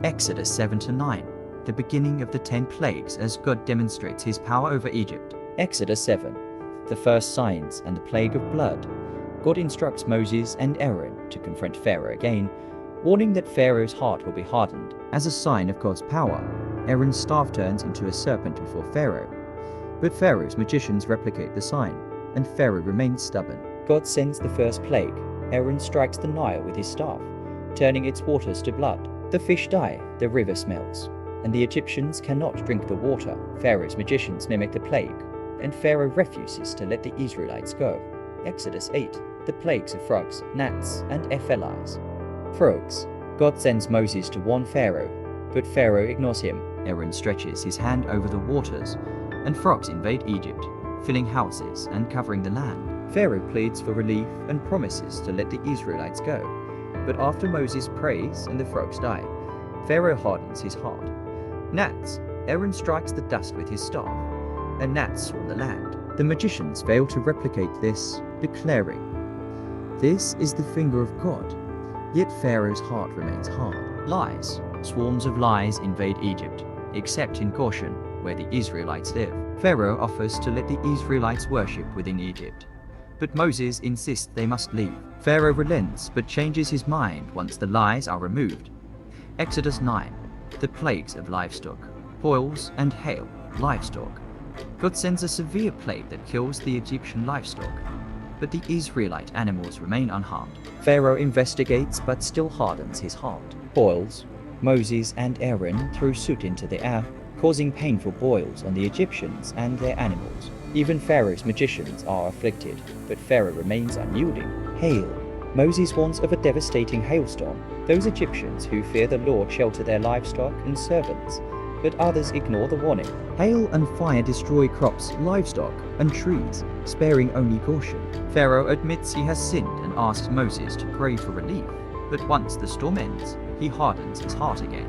Exodus 7-9, the beginning of the 10 plagues as God demonstrates his power over Egypt. Exodus 7, the first signs and the plague of blood. God instructs Moses and Aaron to confront Pharaoh again, warning that Pharaoh's heart will be hardened. As a sign of God's power, Aaron's staff turns into a serpent before Pharaoh. But Pharaoh's magicians replicate the sign, and Pharaoh remains stubborn. God sends the first plague. Aaron strikes the Nile with his staff, turning its waters to blood. The fish die, the river smells, and the Egyptians cannot drink the water. Pharaoh's magicians mimic the plague, and Pharaoh refuses to let the Israelites go. Exodus 8, the plagues of frogs, gnats, and fellies. Frogs. God sends Moses to warn Pharaoh, but Pharaoh ignores him. Aaron stretches his hand over the waters, and frogs invade Egypt, filling houses and covering the land. Pharaoh pleads for relief and promises to let the Israelites go. But after Moses prays and the frogs die, Pharaoh hardens his heart. Gnats. Aaron strikes the dust with his staff, and gnats swarm the land. The magicians fail to replicate this, declaring, "This is the finger of God." Yet Pharaoh's heart remains hard. Lies. Swarms of lies invade Egypt, except in Goshen, where the Israelites live. Pharaoh offers to let the Israelites worship within Egypt, but Moses insists they must leave. Pharaoh relents but changes his mind once the lies are removed. Exodus 9, the plagues of livestock, boils and hail. Livestock. God sends a severe plague that kills the Egyptian livestock, but the Israelite animals remain unharmed. Pharaoh investigates but still hardens his heart. Boils. Moses and Aaron threw soot into the air, causing painful boils on the Egyptians and their animals. Even Pharaoh's magicians are afflicted, but Pharaoh remains unyielding. Hail. Moses warns of a devastating hailstorm. Those Egyptians who fear the Lord shelter their livestock and servants, but others ignore the warning. Hail and fire destroy crops, livestock, and trees, sparing only Goshen. Pharaoh admits he has sinned and asks Moses to pray for relief, but once the storm ends, he hardens his heart again.